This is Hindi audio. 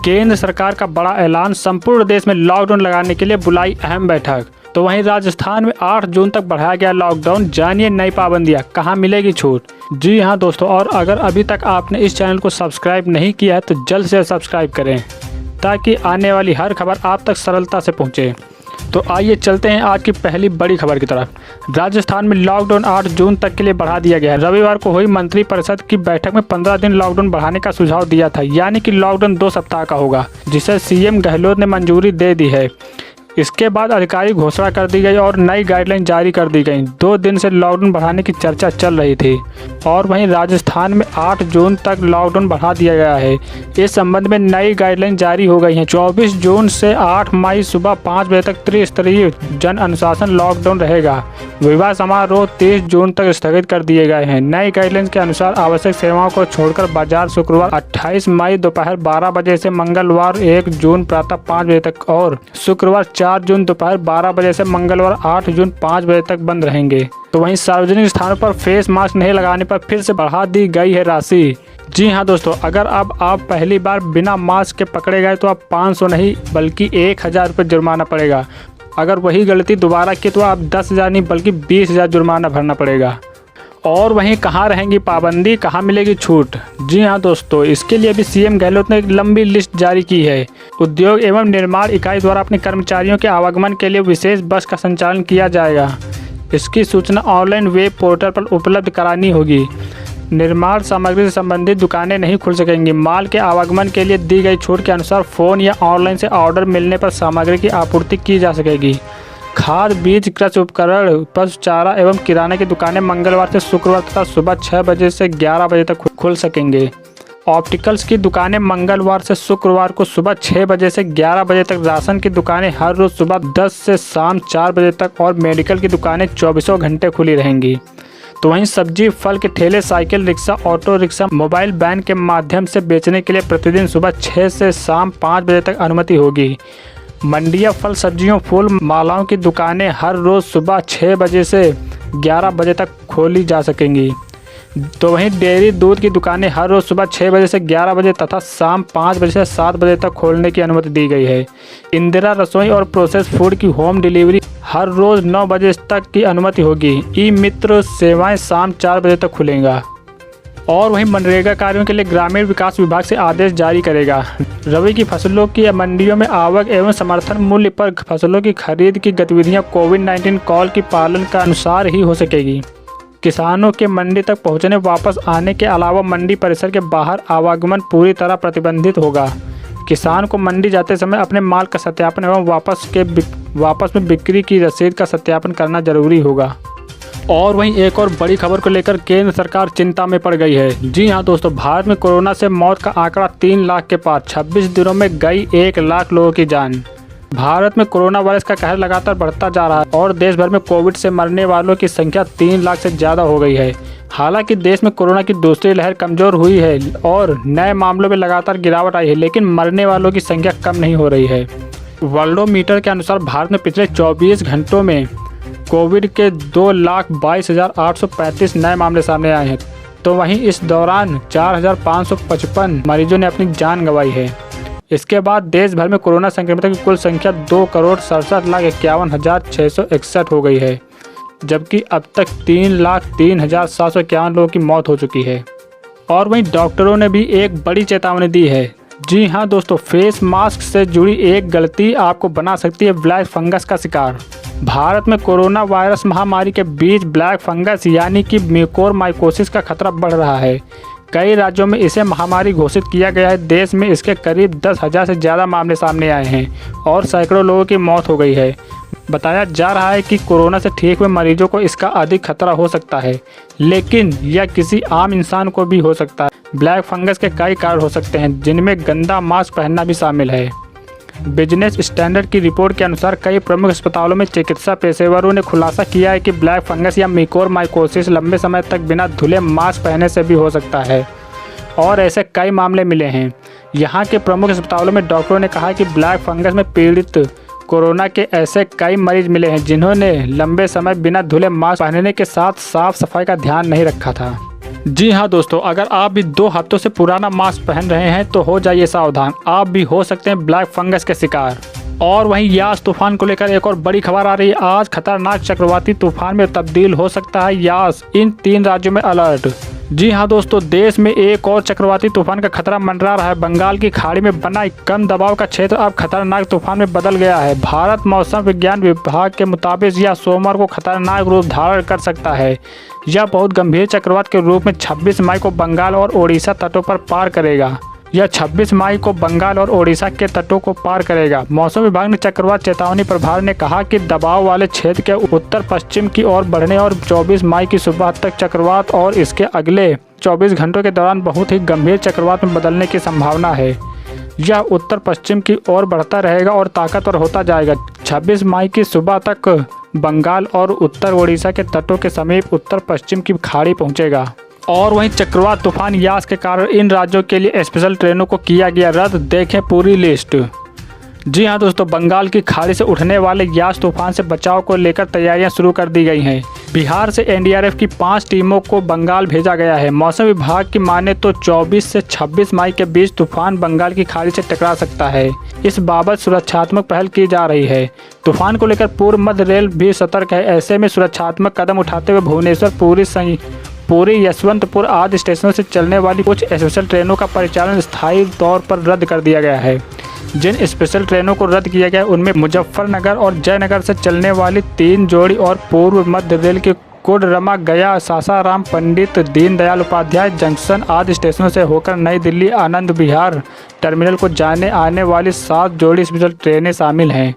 केंद्र सरकार का बड़ा ऐलान, संपूर्ण देश में लॉकडाउन लगाने के लिए बुलाई अहम बैठक। तो वहीं राजस्थान में 8 जून तक बढ़ाया गया लॉकडाउन, जानिए नई पाबंदियां, कहां मिलेगी छूट। जी हां दोस्तों, और अगर अभी तक आपने इस चैनल को सब्सक्राइब नहीं किया है तो जल्द से सब्सक्राइब करें ताकि आने वाली हर खबर आप तक सरलता से पहुंचे। तो आइए चलते हैं आज की पहली बड़ी खबर की तरफ। राजस्थान में लॉकडाउन 8 जून तक के लिए बढ़ा दिया गया है। रविवार को हुई मंत्रिपरिषद की बैठक में 15 दिन लॉकडाउन बढ़ाने का सुझाव दिया था, यानी कि लॉकडाउन 2 सप्ताह का होगा, जिसे सीएम गहलोत ने मंजूरी दे दी है। इसके बाद आधिकारिक घोषणा कर दी गई और नई गाइडलाइन जारी कर दी गई। 2 दिन से लॉकडाउन बढ़ाने की चर्चा चल रही थी और वहीं राजस्थान में 8 जून तक लॉकडाउन बढ़ा दिया गया है। इस संबंध में नई गाइडलाइन जारी हो गई हैं। 24 जून से 8 मई सुबह 5 बजे तक त्रिस्तरीय जन अनुशासन लॉकडाउन रहेगा। विवाह समारोह 30 जून तक स्थगित कर दिए गए हैं। नई गाइडलाइन के अनुसार आवश्यक सेवाओं को छोड़कर बाजार शुक्रवार 28 मई दोपहर 12 बजे से मंगलवार 1 जून प्रातः 5 बजे तक और शुक्रवार 4 जून दोपहर 12 बजे से मंगलवार 8 जून 5 बजे तक बंद रहेंगे। तो वहीं सार्वजनिक स्थानों पर फेस मास्क नहीं लगाने पर फिर से बढ़ा दी गई है राशि। जी हां दोस्तों, अगर अब आप पहली बार बिना मास्क के पकड़े गए तो आप 500 नहीं बल्कि 1000 रुपये जुर्माना पड़ेगा। अगर वही गलती दोबारा की तो आप 10,000 नहीं बल्कि 20,000 जुर्माना भरना पड़ेगा। और वहीं कहाँ रहेंगी पाबंदी, कहाँ मिलेगी छूट। जी हां दोस्तों, इसके लिए भी सीएम गहलोत ने एक लंबी लिस्ट जारी की है। उद्योग एवं निर्माण इकाई द्वारा अपने कर्मचारियों के आवागमन के लिए विशेष बस का संचालन किया जाएगा। इसकी सूचना ऑनलाइन वेब पोर्टल पर उपलब्ध करानी होगी। निर्माण सामग्री से संबंधित दुकानें नहीं खुल सकेंगी। माल के आवागमन के लिए दी गई छूट के अनुसार फ़ोन या ऑनलाइन से ऑर्डर मिलने पर सामग्री की आपूर्ति की जा सकेगी। खाद, बीज, कृषि उपकरण, पशु चारा एवं किराने की दुकानें मंगलवार से शुक्रवार तथा सुबह 6 बजे से 11 बजे तक खुल सकेंगे। ऑप्टिकल्स की दुकानें मंगलवार से शुक्रवार को सुबह 6 बजे से 11 बजे तक। राशन की दुकानें हर रोज़ सुबह 10 से शाम 4 बजे तक और मेडिकल की दुकानें 24 घंटे खुली रहेंगी। तो वहीं सब्जी, फल के ठेले, cycle rickshaw, auto rickshaw, mobile van के माध्यम से बेचने के लिए प्रतिदिन सुबह 6 से शाम 5 बजे तक अनुमति होगी। मंडियाँ, फल, सब्जियों, फूल मालाओं की दुकानें हर रोज़ सुबह 6 बजे से 11 बजे तक खोली जा सकेंगी। तो वहीं डेयरी, दूध की दुकानें हर रोज़ सुबह 6 बजे से 11 बजे तथा शाम 5 बजे से 7 बजे तक खोलने की अनुमति दी गई है। इंदिरा रसोई और प्रोसेस फूड की होम डिलीवरी हर रोज़ 9 बजे तक की अनुमति होगी। ई मित्र सेवाएं शाम 4 बजे तक खुलेंगा। और वहीं मनरेगा कार्यों के लिए ग्रामीण विकास विभाग से आदेश जारी करेगा। रबी की फसलों की मंडियों में आवक एवं समर्थन मूल्य पर फसलों की खरीद की गतिविधियां कोविड-19 कॉल की पालन के अनुसार ही हो सकेगी। किसानों के मंडी तक पहुंचने, वापस आने के अलावा मंडी परिसर के बाहर आवागमन पूरी तरह प्रतिबंधित होगा। किसान को मंडी जाते समय अपने माल का सत्यापन एवं वापस में बिक्री की रसीद का सत्यापन करना जरूरी होगा। और वहीं एक और बड़ी खबर को लेकर केंद्र सरकार चिंता में पड़ गई है। जी हां दोस्तों, भारत में कोरोना से मौत का आंकड़ा 3 लाख के पार। 26 दिनों में गई 1 लाख लोगों की जान। भारत में कोरोना वायरस का कहर लगातार बढ़ता जा रहा है और देश भर में कोविड से मरने वालों की संख्या 3 लाख से ज़्यादा हो गई है। हालांकि देश में कोरोना की दूसरी लहर कमज़ोर हुई है और नए मामलों में लगातार गिरावट आई है, लेकिन मरने वालों की संख्या कम नहीं हो रही है। वर्ल्डोमीटर के अनुसार भारत में पिछले 24 घंटों में कोविड के 2,22,835 नए मामले सामने आए हैं। तो वहीं इस दौरान 4,555 मरीजों ने अपनी जान गंवाई है। इसके बाद देश भर में कोरोना संक्रमितों की कुल संख्या 2,67,51,661 हो गई है, जबकि अब तक 3,03,751 लोगों की मौत हो चुकी है। और वहीं डॉक्टरों ने भी एक बड़ी चेतावनी दी है। जी हां दोस्तों, फेस मास्क से जुड़ी एक गलती आपको बना सकती है ब्लैक फंगस का शिकार। भारत में कोरोना वायरस महामारी के बीच ब्लैक फंगस यानी कि म्यूकोरमाइकोसिस का खतरा बढ़ रहा है। कई राज्यों में इसे महामारी घोषित किया गया है। देश में इसके करीब 10,000 से ज़्यादा मामले सामने आए हैं और सैकड़ों लोगों की मौत हो गई है। बताया जा रहा है कि कोरोना से ठीक हुए मरीजों को इसका अधिक खतरा हो सकता है, लेकिन यह किसी आम इंसान को भी हो सकता है। ब्लैक फंगस के कई कारण हो सकते हैं, जिनमें गंदा मास्क पहनना भी शामिल है। बिजनेस स्टैंडर्ड की रिपोर्ट के अनुसार कई प्रमुख अस्पतालों में चिकित्सा पेशेवरों ने खुलासा किया है कि ब्लैक फंगस या म्यूकोरमाइकोसिस लंबे समय तक बिना धुले मास्क पहनने से भी हो सकता है और ऐसे कई मामले मिले हैं। यहाँ के प्रमुख अस्पतालों में डॉक्टरों ने कहा कि ब्लैक फंगस में पीड़ित कोरोना के ऐसे कई मरीज मिले हैं जिन्होंने लंबे समय बिना धुले मास्क पहनने के साथ साफ सफाई का ध्यान नहीं रखा था। जी हाँ दोस्तों, अगर आप भी 2 हफ्तों से पुराना मास्क पहन रहे हैं तो हो जाइए सावधान, आप भी हो सकते हैं ब्लैक फंगस के शिकार। और वहीं यास तूफान को लेकर एक और बड़ी खबर आ रही है। आज खतरनाक चक्रवाती तूफान में तब्दील हो सकता है यास, इन 3 राज्यों में अलर्ट। जी हाँ दोस्तों, देश में एक और चक्रवाती तूफान का खतरा मंडरा रहा है। बंगाल की खाड़ी में बना एक कम दबाव का क्षेत्र अब खतरनाक तूफान में बदल गया है। भारत मौसम विज्ञान विभाग के मुताबिक यह सोमवार को खतरनाक रूप धारण कर सकता है। यह बहुत गंभीर चक्रवात के रूप में 26 मई को बंगाल और ओडिशा तटों पर पार करेगा। यह 26 मई को बंगाल और ओडिशा के तटों को पार करेगा। मौसम विभाग ने चक्रवात चेतावनी प्रभार ने कहा कि दबाव वाले क्षेत्र के उत्तर पश्चिम की ओर बढ़ने और 24 मई की सुबह तक चक्रवात और इसके अगले 24 घंटों के दौरान बहुत ही गंभीर चक्रवात में बदलने की संभावना है। यह उत्तर पश्चिम की ओर बढ़ता रहेगा और ताकतवर होता जाएगा। 26 मई की सुबह तक बंगाल और उत्तर ओडिशा के तटों के समीप उत्तर पश्चिम की खाड़ी पहुँचेगा। और वहीं चक्रवात तूफान यास के कारण इन राज्यों के लिए स्पेशल ट्रेनों को किया गया रद्द। देखें पूरी लिस्ट। जी हाँ दोस्तों, बंगाल की खाड़ी से उठने वाले यास तूफान से बचाव को लेकर तैयारियां शुरू कर दी गई हैं। बिहार से एनडीआरएफ की 5 टीमों को बंगाल भेजा गया है। मौसम विभाग की माने तो 24 से 26 मई के बीच तूफान बंगाल की खाड़ी से टकरा सकता है। इस बाबत सुरक्षात्मक पहल की जा रही है। तूफान को लेकर पूर्व मध्य रेल भी सतर्क है। ऐसे में सुरक्षात्मक कदम उठाते हुए भुवनेश्वर, पूरी यशवंतपुर आदि स्टेशनों से चलने वाली कुछ स्पेशल ट्रेनों का परिचालन स्थायी तौर पर रद्द कर दिया गया है। जिन स्पेशल ट्रेनों को रद्द किया गया है उनमें मुजफ्फरनगर और जयनगर से चलने वाली 3 जोड़ी और पूर्व मध्य रेल के कोडरमा, गया, सासाराम, पंडित दीनदयाल उपाध्याय जंक्शन आदि स्टेशनों से होकर नई दिल्ली आनंद विहार टर्मिनल को जाने आने वाली 7 जोड़ी स्पेशल ट्रेनें शामिल हैं।